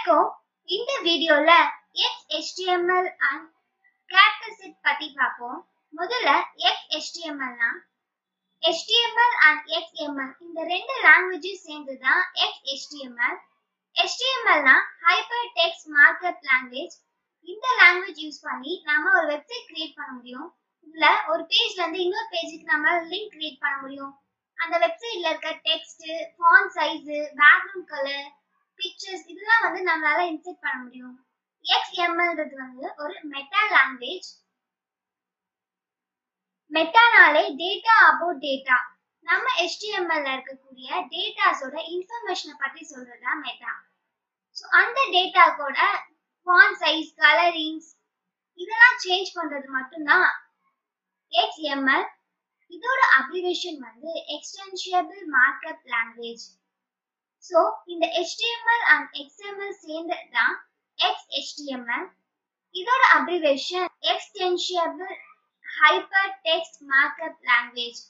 வணக்கம். இந்த வீடியோல XHTML and character set பத்தி பார்ப்போம். முதல்ல XHTML னா HTML and XML இந்த ரெண்டு லாங்குவேஜஸ் சேர்ந்துதான் XHTML. HTML னா Hypertext Markup Language. இந்த லாங்குவேஜ் யூஸ் பண்ணி நாம ஒரு வெப்சைட் கிரியேட் பண்ண முடியும். இதுல ஒரு பேஜ்ல இருந்து இன்னொரு பேஜுக்கு நம்ம லிங்க் கிரியேட் பண்ண முடியும். அந்த வெப்சைட்ல இருக்க text, font size, background colour, pictures இதெல்லாம் நம்மளால இன்சர்ட் பண்ண முடியும். XMLன்றது ஒரு மெட்டா லாங்குவேஜ். மெட்டானாலே டேட்டா அபௌட் டேட்டா. நம்ம HTML ல இருக்கக்கூடிய டேட்டாஸோட இன்ஃபர்மேஷனை பத்தி சொல்றதா மெட்டா. சோ அந்த டேட்டாவோட ஃபாண்ட் சைஸ், கலரிங்ஸ் இதெல்லாம் சேஞ்ச் பண்றது மட்டும்தான் XML. இதோட abbreviation extensible markup language. So இந்த HTML and XML சேர்ந்ததுதான் XHTML. இதோட abbreviation extensible hypertext markup language.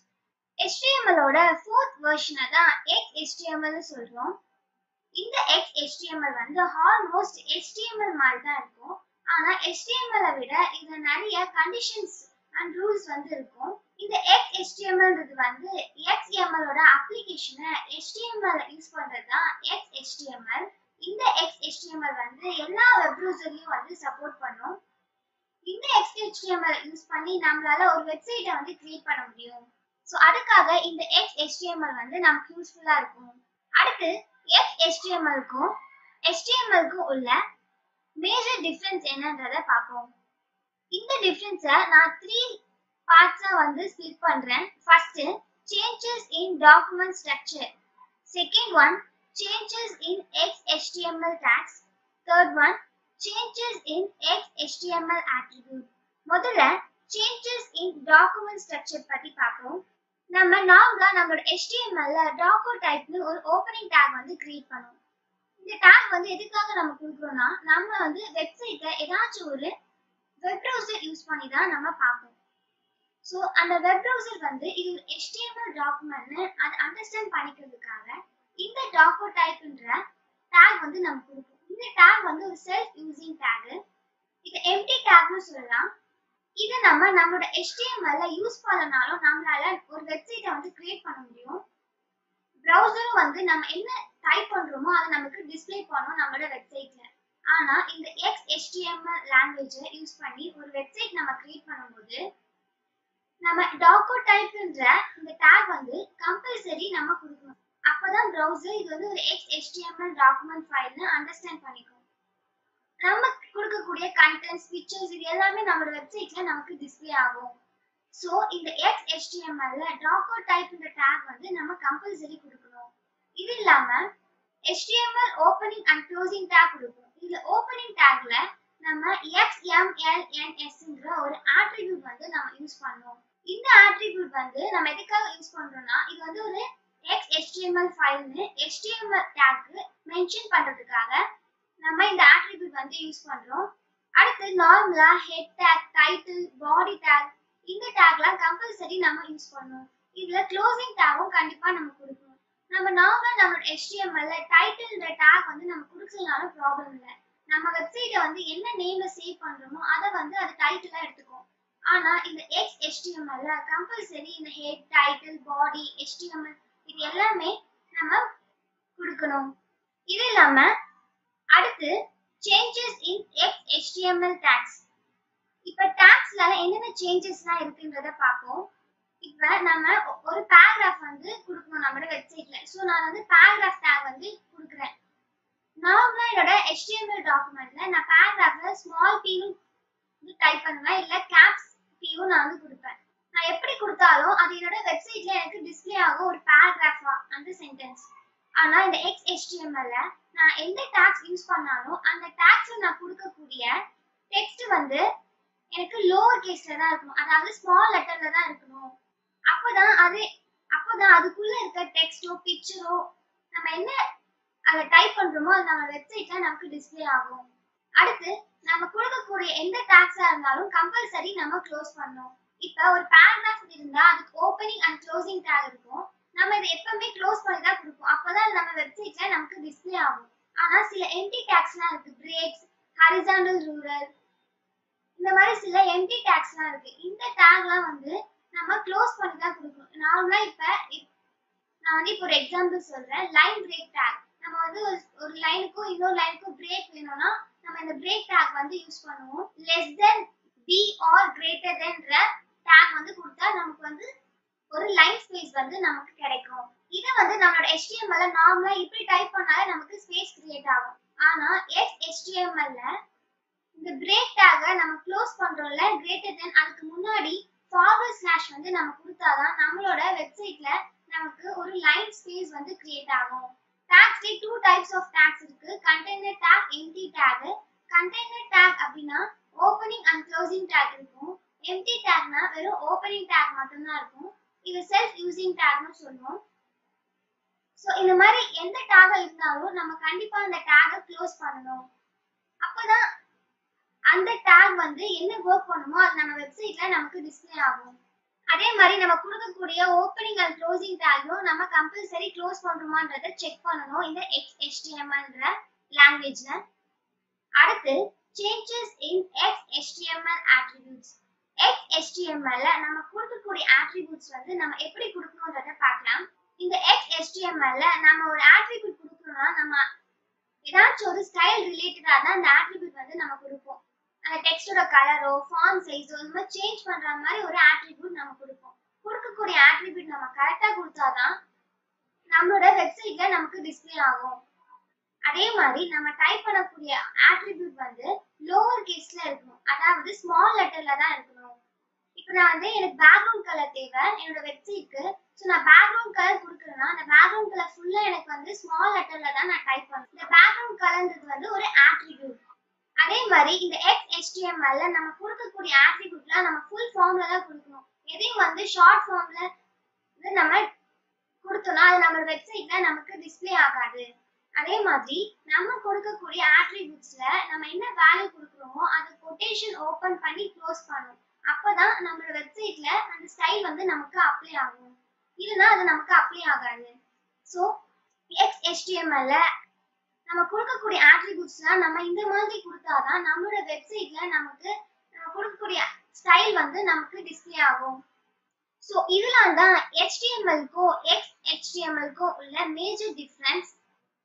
HTML ஓட 4th வெர்ஷனை தான் XHTML சொல்றோம். இந்த XHTML ஆல்மோஸ்ட் HTML மாதிரி தான் இருக்கும். ஆனா HTML விட இதுல நிறைய கண்டிஷன்ஸ் அண்ட் ரூல்ஸ் இருக்கும். இந்த XHTMLன்றது XML ஓட அப்ளிகேஷனை HTML யூஸ் பண்றதுதான் XHTML. இந்த XHTML எல்லா வெப் ப்ரௌசர்லயும் சப்போர்ட் பண்ணும். இந்த XHTML யூஸ் பண்ணி நம்மளால ஒரு வெப்சைட்டை கிரியேட் பண்ண முடியும். சோ அதுக்காக இந்த XHTML நமக்கு யூஸ்ஃபுல்லா இருக்கும். அடுத்து XHTMLக்கும் HTMLக்கும் உள்ள மேஜர் டிஃபரன்ஸ் என்னன்றத பார்ப்போம். இந்த டிஃபரன்ஸை நான் 3 பார்ட்ஸா ஸ்ப்ளிட் பண்றேன். First, changes in document structure. Second one, changes in XHTML tags. Third one, changes in XHTML attribute. முதல்ல changes in document structure பத்தி பார்ப்போம். நம்ம நார்மலா நம்மளோட HTML ல doco typeனு ஒரு opening tag கிரியேட் பண்ணுவோம். இந்த tag எதுக்காக நம்ம கொடுக்கிறோம்னா நம்ம வெப்சைட்ல ஏதாச்சும் ஒரு வெப் ப்ரௌசர் யூஸ் பண்ணி தான் நம்ம பார்ப்போம். சோ அந்த வெப் ப்ரௌசர் இது ஒரு HTML டாக்குமெண்ட்னு அதை அண்டர்ஸ்டாண்ட் பண்ணிக்கிறதுக்காக இந்த டாக்கோ டைப்ன்ற டாக் நம்ம கொடுப்போம். இந்த டாக் ஒரு செல்ஃப் யூசிங் டாக். இது எம்ப்டி டாக்னு சொல்லலாம். இதை நம்மளோட HTML ல யூஸ் பண்ணனாலும் நம்மளால ஒரு வெப்சைட்டை கிரியேட் பண்ண முடியும். ப்ரௌசரும் நம்ம என்ன டைப் பண்றோமோ அதை நமக்கு டிஸ்ப்ளே பண்ணும் நம்மளோட வெப்சைட்ல. ஆனா இந்த XHTML லாங்குவேஜை யூஸ் பண்ணி ஒரு வெப்சைட் நம்ம கிரியேட் பண்ணும்போது நம்ம டாக்கோ டைப்ன்ற இந்த டாக் கம்பல்சரி நம்ம கொடுக்கணும். அப்பதான் ப்ரௌசர் இது ஒரு XHTML டாக்குமெண்ட் ஃபைல்னு அண்டர்ஸ்டாண்ட் பண்ணிக்கும். நம்ம கொடுக்கக்கூடிய கண்டென்ட்ஸ், பிக்சர்ஸ் இது எல்லாமே நம்மளோட வெப்சைட்ல நமக்கு டிஸ்ப்ளே ஆகும். சோ இந்த XHTML ல டாக்கோ டைப்ன்ற டாக் நம்ம கம்பல்சரி கொடுக்கணும். இது இல்லாம HTML opening and closing tag கொடுப்போம். இந்த ஓபனிங் டாக்ல நம்ம XMLNSங்கற ஒரு ஆட்ரிபியூட் நம்ம யூஸ் பண்ணோம். இந்த ஆட்ரிபியூட் நம்ம எதுக்காக யூஸ் பண்றோம்னா இது ஒரு XHTML ஃபைல்னு HTML டாக் மென்ஷன் பண்றதுக்காக நம்ம இந்த ஆட்ரிபியூட் யூஸ் பண்றோம். அடுத்து நார்மலா ஹெட் டாக், டைட்டில், பாடி டாக் இந்த டாக்லாம் கம்பல்சரி நம்ம யூஸ் பண்ணோம். இதுல க்ளோசிங் டாகும் கண்டிப்பா நம்ம கொடுக்கணும். நம்ம நார்மலா நம்மளோட HTML ல டைட்டில்ன்ற டாக் நம்ம கொடுக்கலனாலும் ப்ராப்ளம் இல்ல. நம்ம வெப்சைட்டை என்ன நேம்ல சேவ் பண்றோமோ அதை அது டைட்டிலா எடுத்துக்கும். ஆனா இந்த XHTML ல கம்பல்சரி இந்த ஹெட், டைட்டில், பாடி, HTML இது எல்லாமே நம்ம கொடுக்கணும். இது இல்லாம அடுத்து changes in XHTML tags. இப்ப tagsல என்னென்ன சேஞ்சஸ்லாம் இருக்குன்றத பார்ப்போம். இப்ப நம்ம ஒரு பேராகிராஃப் கொடுக்கணும் நம்மளோட வெப்சைட்ல. சோ நான் பேராகிராஃப் டாக் கொடுக்கிறேன். நார்மலா என்னோட HTML டாக்குமெண்ட்ல நான் பேராகிராஃப்ல ஸ்மால் p னு டைப் பண்ணுவேன், இல்ல கேப்ஸ் p நான் கொடுப்பேன். நான் எப்படி கொடுத்தாலும் அது என்னோட வெப்சைட்ல எனக்கு டிஸ்ப்ளே ஆகும் ஒரு பேராகிராஃபா அந்த சென்டென்ஸ். ஆனா இந்த XHTML ல நான் எந்த டாக்ஸ் யூஸ் பண்ணாலும் அந்த டாக்ஸ்ல நான் கொடுக்கக்கூடிய டெக்ஸ்ட் எனக்கு லோவர் கேஸ்ல தான் இருக்கணும். அதாவது ஸ்மால் லெட்டர்ல தான் இருக்கணும். அப்பதான் அதுக்குள்ள இருக்க டெக்ஸ்டோ பிக்சரோ நம்ம என்ன அத டைப் பண்றோமோ அது நம்ம வெப்சைட்ல நமக்கு டிஸ்ப்ளே ஆகும். அடுத்து நம்ம கொடுக்கக்கூடிய எந்த டாக்ஸா இருந்தாலும் கம்பல்சரி நம்ம க்ளோஸ் பண்ணணும். இப்ப ஒரு பேராகிராஃப் இருந்தா அதுக்கு ஓபனிங் அண்ட் க்ளோசிங் டாக் இருக்கும். நம்ம இதை எப்பவுமே க்ளோஸ் பண்ணி தான் கொடுப்போம். அப்பதான் நம்ம வெப்சைட்ல நமக்கு டிஸ்ப்ளே ஆகும். ஆனா சில எம்டி டேக்ஸ்லாம் இருக்கு. பிரேக்ஸ், ஹாரிசான்டல் ரூரல், இந்த மாதிரி சில எம்டி டேக்ஸ்லாம் இருக்கு. இந்த டேக்லாம் வந்து நம்ம க்ளோஸ் பண்ணி தான் கொடுக்கணும். நார்மலா நான் வந்து இப்போ ஒரு எக்ஸாம்பிள் சொல்றேன். Line break take. நம்ம வந்து ஒரு லைனுக்கும் இன்னொரு லைனுக்கும் பிரேக் வேணும்னா நம்ம இந்த பிரேக் டேக் வந்து யூஸ் பண்ணுவோம். Less than B R greater தென்ன்ற டேக் வந்து கொடுத்தா நமக்கு வந்து ஒரு லைன் ஸ்பேஸ் வந்து நமக்கு கிடைக்கும். இத வந்து நம்மளோட HTML நார்மலா இப்படி டைப் பண்ணாலே நமக்கு ஸ்பேஸ் கிரியேட் ஆகும். ஆனா XHTML ல இந்த பிரேக் டேக நம்ம க்ளோஸ் பண்றோம்ல, கிரேட்டர் தென் அதுக்கு முன்னாடி ஃபார்வர்ட் ஸ்லாஷ் வந்து நம்ம கொடுத்தாதான் நம்மளோட வெப்சைட்ல நமக்கு ஒரு லைன் ஸ்பேஸ் வந்து கிரியேட் ஆகும். டாக்ஸ்ல டூ டைப்ஸ் ஆஃப் டாக்ஸ் இருக்கு. Container tag, empty tag. Container tag அப்படின்னா ஓபனிங் அண்ட் க்ளோசிங் டாக் இருக்கும். எம்டி டாக்னா வெறும் ஓபனிங் டாக் மட்டும் தான் இருக்கும். இது செல்ஃப் யூசிங் டாக்னு சொல்லுவோம். சோ இந்த மாதிரி எந்த டாக் இருந்தாலும் நம்ம கண்டிப்பா அந்த டாக க்ளோஸ் பண்ணணும். அப்பதான் அந்த டாக் வந்து என்ன வர்க் பண்ணுமோ அது நம்ம வெப்சைட்ல நமக்கு டிஸ்ப்ளே ஆகும். அதே மாதிரி நம்ம கொடுக்கக்கூடிய ஓப்பனிங் அண்ட் க்ளோசிங் டேக்கும் நம்ம கம்பல்சரி க்ளோஸ் பண்றோமான்றதை செக் பண்ணணும் இந்த XHTMLன்ற லாங்குவேஜ்ல. அடுத்து changes in XHTML attributes. XHTML நம்ம கொடுக்கக்கூடிய attributes வந்து நம்ம எப்படி கொடுக்கணும்ன்றதை பார்க்கலாம். இந்த XHTML நம்ம ஒரு attribute கொடுக்கணும்னா நம்ம ஏதாச்சும் ஒரு ஸ்டைல் ரிலேட்டடா தான் அந்த attribute வந்து நம்ம கொடுப்போம். அந்த டெக்ஸ்டோட கலரோ ஃபாண்ட் சைஸோ இந்த மாதிரி சேஞ்ச் பண்ற மாதிரி ஒரு attribute நம்ம கொடுப்போம். கொடுக்கக்கூடிய attribute நம்ம கரெக்டா கொடுத்தாதான் நம்மளோட வெப்சைட்ல நமக்கு டிஸ்ப்ளே ஆகும். அதே மாதிரி நம்ம டைப் பண்ணக்கூடிய attribute வந்து லோவர் கேஸ்ல இருக்கணும். அதாவது ஸ்மால் லெட்டர்ல தான் இருக்கணும். இப்போ நான் வந்து எனக்கு பேக்ரவுண்ட் கலர் தேவை என்னோட வெப்சைட்க்கு. ஸோ நான் பேக்ரவுண்ட் கலர் கொடுக்குறேன்னா அந்த பேக்ரவுண்ட் கலர் ஃபுல்லா எனக்கு வந்து ஸ்மால் லெட்டர்ல தான் நான் டைப் பண்ணுவேன். இந்த பேக்ரவுண்ட் கலர்ன்றது வந்து ஒரு attribute. அதே மாதிரி இந்த XHTML ல நம்ம கொடுக்கக்கூடிய attributeலாம் நம்ம ஃபுல் ஃபார்ம்ல தான் கொடுக்கணும். எதையும் வந்து ஷார்ட் ஃபார்ம்ல நம்ம கொடுத்தோம்னா அது நம்ம வெப்சைட்ல நமக்கு டிஸ்ப்ளே ஆகாது. அதே மாதிரி நம்ம கொடுக்கக்கூடிய attributesல நம்ம என்ன வேல்யூ கொடுக்குறோமோ அது கொட்டேஷன் ஓபன் பண்ணி க்ளோஸ் பண்ணும். அப்பதான் நம்ம வெப்சைட்ல அந்த ஸ்டைல் வந்து நமக்கு அப்ளை ஆகும். இல்லனா அது நமக்கு அப்ளை ஆகாது. சோ XHTML ல நம்ம கொடுக்கக்கூடிய attributesலாம் நம்ம இந்த மாதிரி கொடுத்தாதான் நம்மளோட வெப்சைட்ல நமக்கு கொடுக்கக்கூடிய ஸ்டைல் வந்து நமக்கு டிஸ்ப்ளே ஆகும். சோ இதெல்லாம் தான் HTML-க்கும் XHTML-க்கும் உள்ள மேஜர் டிஃபரன்ஸ்.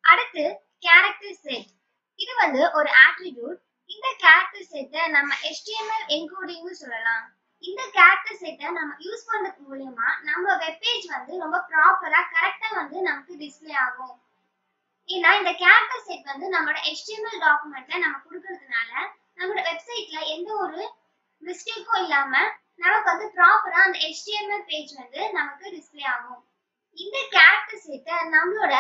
அடுத்து கேரக்டர் செட். இது வந்து ஒரு attribute. இந்த கேரக்டர் செட்டை நம்ம HTML என்கோடிங்னு சொல்லலாம். இந்த கேரக்டர் செட்டை நம்ம யூஸ் பண்றது மூலமா நம்ம வெப் பேஜ் வந்து ரொம்ப ப்ராப்பரா கரெக்டா வந்து நமக்கு டிஸ்ப்ளே ஆகும். ஏன்னா இந்த கேரக்டர் செட் வந்து நம்மளோட HTML டாக்குமெண்ட்ல நம்ம கொடுக்கறதுனால நம்மளோட வெப்சைட்ல எந்த ஒரு மிஸ்டேக்கும் இல்லாம நமக்கு வந்து ப்ராப்பரா அந்த HTML பேஜ் வந்து நமக்கு டிஸ்ப்ளே ஆகும். இந்த கேரக்டர் செட்டை நம்மளோட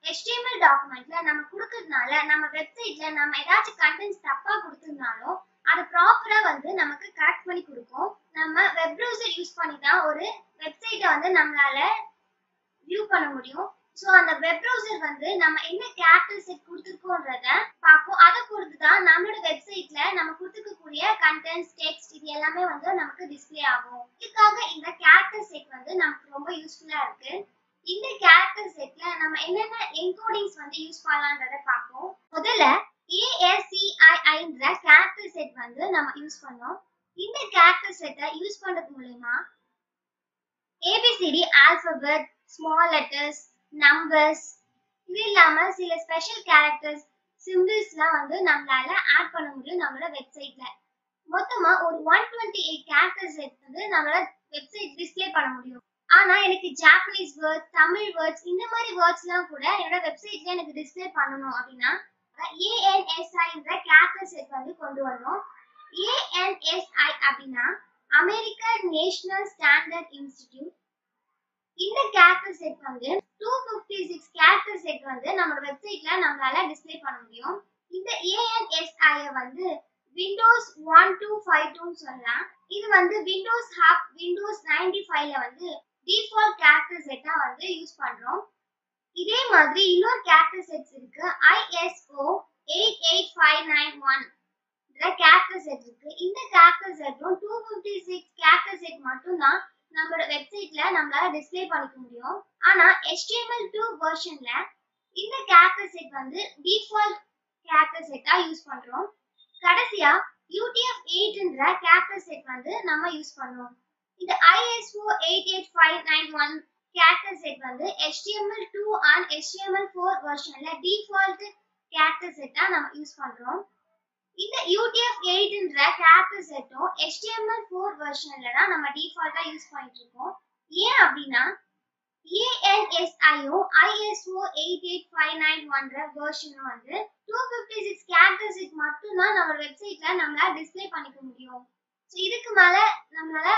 HTML டாக்குமெண்ட்ல நம்ம கொடுக்கறதுனால நம்ம வெப்சைட்ல நம்ம ஏதாச்சும் கண்டென்ட்ஸ் தப்பா கொடுத்திருந்தாலும் அது ப்ராப்பரா வந்து நமக்கு கரெக்ட் பண்ணி கொடுக்கும். நம்ம வெப் ப்ரௌசர் யூஸ் பண்ணி தான் ஒரு வெப்சைட்டை வந்து நம்மளால வியூ பண்ண முடியும். சோ அந்த வெப் ப்ரௌசர் வந்து நம்ம என்ன கேரக்டர் செட் கொடுத்துருக்கோன்றத பார்க்கும். அதை பொறுத்து தான் நம்மளோட வெப்சைட்ல நம்ம கொடுத்துக்கக்கூடிய கண்டென்ட்ஸ், டெக்ஸ்ட் இது எல்லாமே வந்து நமக்கு டிஸ்ப்ளே ஆகும். இதுக்காக இந்த கேரக்டர் செட் வந்து நமக்கு ரொம்ப யூஸ்ஃபுல்லா இருக்கு. இந்த கேரக்டர் செட்ல நம்ம என்னென்ன என்கோடிங்ஸ் வந்து யூஸ் பண்ணலாம்ன்றத பார்ப்போம். முதல்ல ASCII-ன்ற கேரக்டர் செட் வந்து நம்ம யூஸ் பண்ணோம். இந்த கேரக்டர் செட்டை யூஸ் பண்றது மூலமா ABCD alphabet, small letters, numbers இது இல்லாம சில ஸ்பெஷல் கேரக்டர்ஸ், சிம்பிள்ஸ்லாம் வந்து நம்மளால ஆட் பண்ண முடியும் நம்மளோட வெப்சைட்ல. மொத்தமா ஒரு 128 கேரக்டர் செட் வந்து நம்மளோட வெப்சைட் டிஸ்ப்ளே பண்ண முடியும். ஆனா எனக்கு ஜாப்பனீஸ் வேர்ட்ஸ், தமிழ் வேர்ட்ஸ் இந்த மாதிரி வேர்ட்ஸ்லாம் கூட என்னோட வெப்சைட்ல எனக்கு டிஸ்ப்ளே பண்ணணும் அப்படின்னா ANSI-ன்ற கேரக்டர் செட் வந்து கொண்டு வரணும். ANSI அப்படின்னா அமெரிக்கன் நேஷனல் ஸ்டாண்டர்ட் இன்ஸ்டிடியூட். இந்த கேரக்டர் செட் வந்து 256 கேரக்டர் செட் வந்து நம்மளோட வெப்சைட்ல நம்மளால டிஸ்ப்ளே பண்ண முடியும். இந்த ANSI வந்து விண்டோஸ் 1252 சொல்லலாம். இது வந்து விண்டோஸ் ஹப், விண்டோஸ் 95ல வந்து டிஃபால்ட் கேரக்டர் செட்டா வந்து யூஸ் பண்றோம். இதே மாதிரி இன்னொரு கேரக்டர் செட்ஸ் இருக்கு. ISO 88591 கேரக்டர் செட் இருக்கு. இந்த கேரக்டர் செட்டும் 256 கேரக்டர் செட் மட்டும் தான் நம்மளோட வெப்சைட்ல நம்மளால டிஸ்ப்ளே பண்ணிக்க முடியும். ஆனா HTML2 வெர்ஷன்ல இந்த கேரக்டர் செட் வந்து டிஃபால்ட் கேரக்டர் செட்டா யூஸ் பண்றோம். கடைசியா UTF-8ன்ற கேரக்டர் செட் வந்து நம்ம யூஸ் பண்ணுவோம். இந்த ISO 88591 கேரக்டர் செட் வந்து HTML2 and HTML4 வெர்ஷன்ல default character செட்டா நம்ம யூஸ் பண்றோம். இந்த UTF-8ன்ற கேரக்டர் செட்டும் HTML4 வெர்ஷன்ல தான் நம்ம டிஃபால்ட்டா யூஸ் பண்ணிட்டு இருக்கோம். ஏன் அப்படின்னா ANSIO ISO 88591 வெர்ஷன் வந்து 256 கேரக்டர் செட் மட்டும் தான் நம்ம வெப்சைட்ல நம்மளால டிஸ்ப்ளே பண்ணிக்க முடியும். சோ இதுக்கு மேல நம்மளால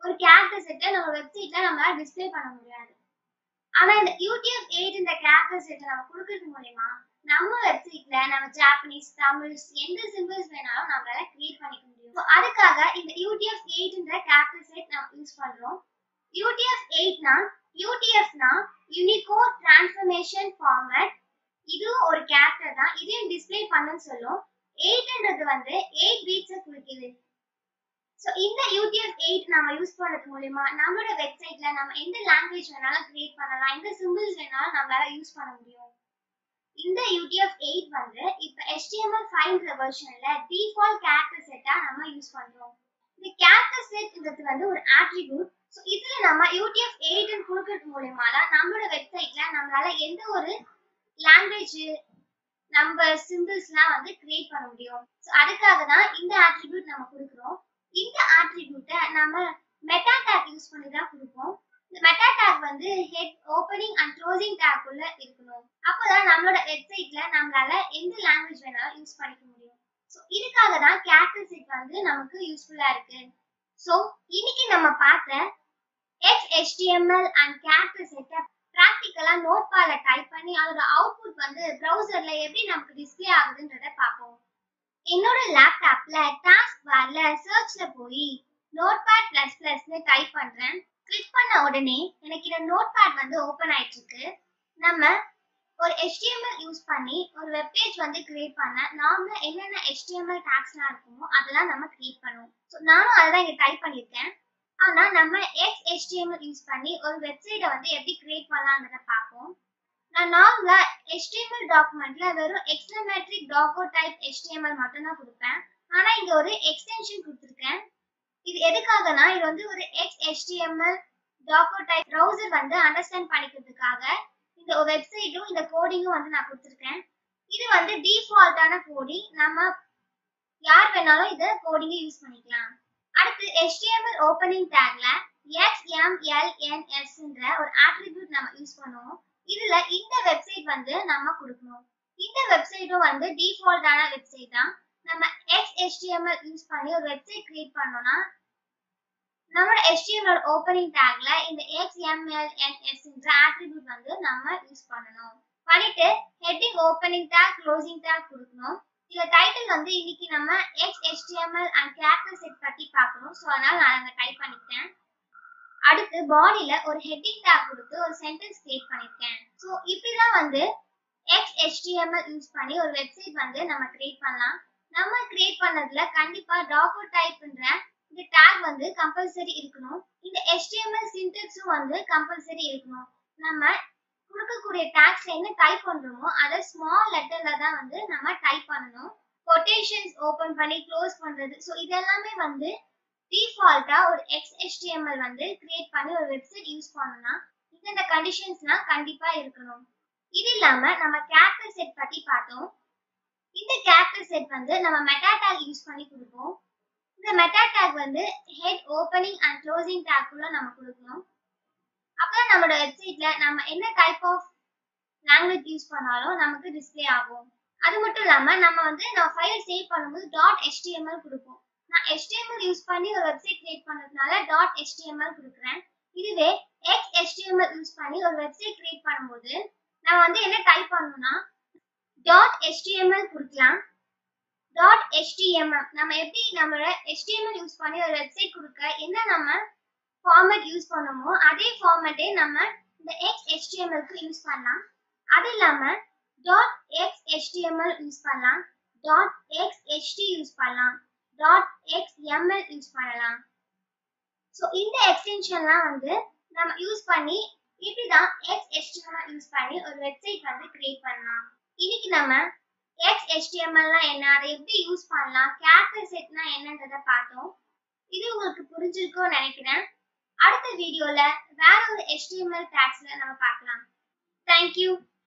ஒரு கேரக்டர் செட்டை நம்ம வெப்சைட்ல நம்மளால டிஸ்ப்ளே பண்ண முடியாது. ஆனா இந்த UTF-8 இந்த கேரக்டர் செட்டை நம்ம கொடுக்கிறது மூலமா நம்ம வெப்சைட்ல நம்ம ஜாப்பனீஸ், தமிழ் எந்த சிம்பிள்ஸ் வேணாலும் நம்மளால கிரியேட் பண்ணிக்க முடியும். சோ அதுக்காக இந்த UTF-8 இந்த கேரக்டர் செட் நம்ம யூஸ் பண்றோம். UTF-னா யூனிகோட் டிரான்ஸ்ஃபர்மேஷன் ஃபார்மட். இதுவும் ஒரு கேரக்டர் தான். இதையும் டிஸ்ப்ளே பண்ணனும் சொல்லும். 8ன்றது வந்து 8 பீட்ஸை குறிக்குது. சோ இந்த UTF-8 நாம யூஸ் பண்றது மூலமா நம்மளோட வெப்சைட்ல நம்ம எந்த லாங்குவேஜ் வேணாலும் கிரியேட் பண்ணலாம், எந்த சிம்பிள்ஸ் வேணாலும் நம்மளால யூஸ் பண்ண முடியும். இந்த UTF-8 வந்து இப்ப HTML5ன்ற வெர்ஷன்ல டிஃபால்ட் கேரக்டர் செட்டா நம்ம யூஸ் பண்றோம். இந்த கேரக்டர் செட்ன்றது வந்து ஒரு ஆட்ரிபியூட். சோ இதுல நம்ம UTF-8 ன்னு கொடுக்கிறது மூலமா தான் நம்மளோட வெப்சைட்ல நம்மளால எந்த ஒரு லாங்குவேஜ் நம்பர் சிம்பிள்ஸ்லாம் வந்து கிரியேட் பண்ண முடியும். சோ அதுக்காக தான் இந்த ஆட்ரிபியூட் நம்ம கொடுக்கிறோம். இந்த ஆட்ரிபியூட்டை நம்ம மெட்டா டாக் யூஸ் பண்ணி தான் கொடுப்போம். இந்த மெட்டா டாக் வந்து head opening and closing tag உள்ள இருக்கணும். அப்பதான் நம்மளோட வெப்சைட்ல நம்மளால எந்த லாங்குவேஜ் வேணாலும் யூஸ் பண்ணிக்க முடியும். சோ இதுக்காக தான் கேரக்டர் செட் வந்து நமக்கு யூஸ்ஃபுல்லா இருக்கு. சோ இன்னைக்கு நம்ம பார்த்த XHTML and கேரக்டர் செட்டை பிராக்டிகலா நோட்பேட்ல டைப் பண்ணி அதோட அவுட்புட் வந்து பிரவுசர்ல எப்படி நமக்கு டிஸ்ப்ளே ஆகுதுன்றத பார்ப்போம். என்னோட லேப்டாப்ல டாஸ்க் பார்ல சர்ச்ல போய் notepad++ ன்னு டைப் பண்றேன். கிளிக் பண்ண உடனே எனக்கு இந்த நோட்பேட் வந்து ஓபன் ஆயிட்டு இருக்கு. நம்ம ஒரு HTML யூஸ் பண்ணி ஒரு வெப் பேஜ் வந்து கிரியேட் பண்ண நார்மலா என்னென்ன HTML டாக்ஸ்லாம் இருக்குமோ அதெல்லாம் நம்ம கிரியேட் பண்ணுவோம். சோ நானும் அதை தான் இங்க டைப் பண்ணிருக்கேன். ஆனா நம்ம XHTML யூஸ் பண்ணி ஒரு வெப்சைட்டை வந்து எப்படி கிரியேட் பண்ணலாம்ன்றத பார்ப்போம். நான் நார்மலா HTML டாக்குமெண்ட்ல வெறும் எக்ஸ்க்ளமேட்டரி டாக்கோ டைப் HTML மட்டும் தான் கொடுப்பேன். ஆனா இங்க ஒரு எக்ஸ்டென்ஷன் கொடுத்திருக்கேன். இது எதுக்காகனா இது வந்து ஒரு XHTML டாக்கோ டைப் browser வந்து அண்டர்ஸ்டாண்ட் பண்ணிக்கிறதுக்காக இந்த வெப்சைட்டும் இந்த கோடிங்கும் வந்து நான் கொடுத்திருக்கேன். இது வந்து டிஃபால்ட்டான கோடிங். நம்ம யார் வேணாலும் இத கோடிங்கை யூஸ் பண்ணிக்கலாம். அடுத்து HTML ஓப்பனிங் டாக்ல XMLNSன்ற ஒரு ஆட்ரிபியூட் நம்ம யூஸ் பண்ணுவோம். இதுல இந்த வெப்சைட் வந்து நம்ம கொடுக்கணும். இந்த வெப்சைட்டும் வந்து டிஃபால்ட்டான வெப்சைட் தான். நம்ம XHTML யூஸ் பண்ணி ஒரு வெப்சைட் கிரியேட் பண்ணோம்னா நம்மளோட HTML ஓப்பனிங் டாக்ல இந்த XMLNSன்ற ஆட்ரிபியூட் வந்து நம்ம யூஸ் பண்ணணும். பண்ணிட்டு heading opening tag closing tag கொடுக்கணும். இதுல டைட்டில் வந்து இன்னைக்கு நம்ம XHTML and கேரக்டர் செட் பத்தி பார்க்கணும். சோ அதனால நான் அங்க டைப் பண்ணிட்டேன். அடுத்து பாடியில ஒரு ஹெட்டிங் டாக் கொடுத்து ஒரு சென்டென்ஸ் கிரியேட் பண்ணிருக்கேன். சோ இப்படிதான் வந்து XHTML யூஸ் பண்ணி ஒரு வெப்சைட் வந்து நம்ம கிரியேட் பண்ணலாம். நம்ம கிரியேட் பண்ணதுல கண்டிப்பா டாக்கோ டைப்ன்ற இந்த டாக் வந்து கம்பல்சரி இருக்கணும். இந்த HTML சின்டாக்ஸும் வந்து கம்பல்சரி இருக்கணும். நம்ம கொடுக்கக்கூடிய டாக்ஸ்ல என்ன டைப் பண்றோமோ அதை ஸ்மால் லெட்டர்ல தான் வந்து நம்ம டைப் பண்ணணும். கொட்டேஷன்ஸ் ஓபன் பண்ணி க்ளோஸ் பண்றது. சோ இதெல்லாமே வந்து டிஃபால்ட்டா ஒரு XHTML வந்து கிரியேட் பண்ணி ஒரு வெப்சைட் யூஸ் பண்ணனும்னா இந்த கண்டிஷன்ஸ்லாம் கண்டிப்பா இருக்கணும். இது இல்லாம நம்ம கேரக்டர் செட் பத்தி பார்த்தோம். இந்த கேரக்டர் செட் வந்து நம்ம மெட்டா டாக் யூஸ் பண்ணி கொடுப்போம். இந்த மெட்டா டாக் வந்து head opening and closing tag உள்ள நம்ம கொடுக்கணும். அப்பதான் நம்மளோட வெப்சைட்ல நம்ம என்ன டைப் ஆஃப் லாங்குவேஜ் யூஸ் பண்ணாலும் நமக்கு டிஸ்ப்ளே ஆகும். அது மட்டும் இல்லாம நம்ம வந்து நம்ம ஃபைல் சேவ் பண்ணும்போது .html கொடுப்போம். நான் HTML யூஸ் பண்ணி ஒரு வெப்சைட் கிரியேட் பண்றதுனால .html கொடுக்குறேன். இதுவே XHTML யூஸ் பண்ணி ஒரு வெப்சைட் கிரியேட் பண்ணும்போது நான் வந்து என்ன டைப் பண்ணணும்னா .html கொடுக்கலாம். .html நம்ம எப்படி நம்மளோட HTML யூஸ் பண்ணி ஒரு வெப்சைட் கொடுக்க என்ன நம்ம ஃபார்மேட் யூஸ் பண்ணோமோ அதே ஃபார்மேட்டே நம்ம இந்த XHTML-க்கு யூஸ் பண்ணலாம். அது இல்லாம .xhtml யூஸ் பண்ணலாம், .xt யூஸ் பண்ணலாம், .xml யூஸ் பண்ணலாம். சோ இந்த எக்ஸ்டென்ஷன்லாம் வந்து நம்ம யூஸ் பண்ணி இப்படிதான் XHTML யூஸ் பண்ணி ஒரு வெப்சைட் வந்து கிரியேட் பண்ணலாம். இன்னைக்கு நம்ம XHTML என்ன, அதை எப்படி யூஸ் பண்ணலாம், கேரக்டர் செட்னா என்னன்றத பார்த்தோம். இது உங்களுக்கு புரிஞ்சிருக்கும்னு நினைக்கிறேன். அடுத்த வீடியோல வேற ஒரு HTML tagsல நம்ம பார்க்கலாம். Thank you.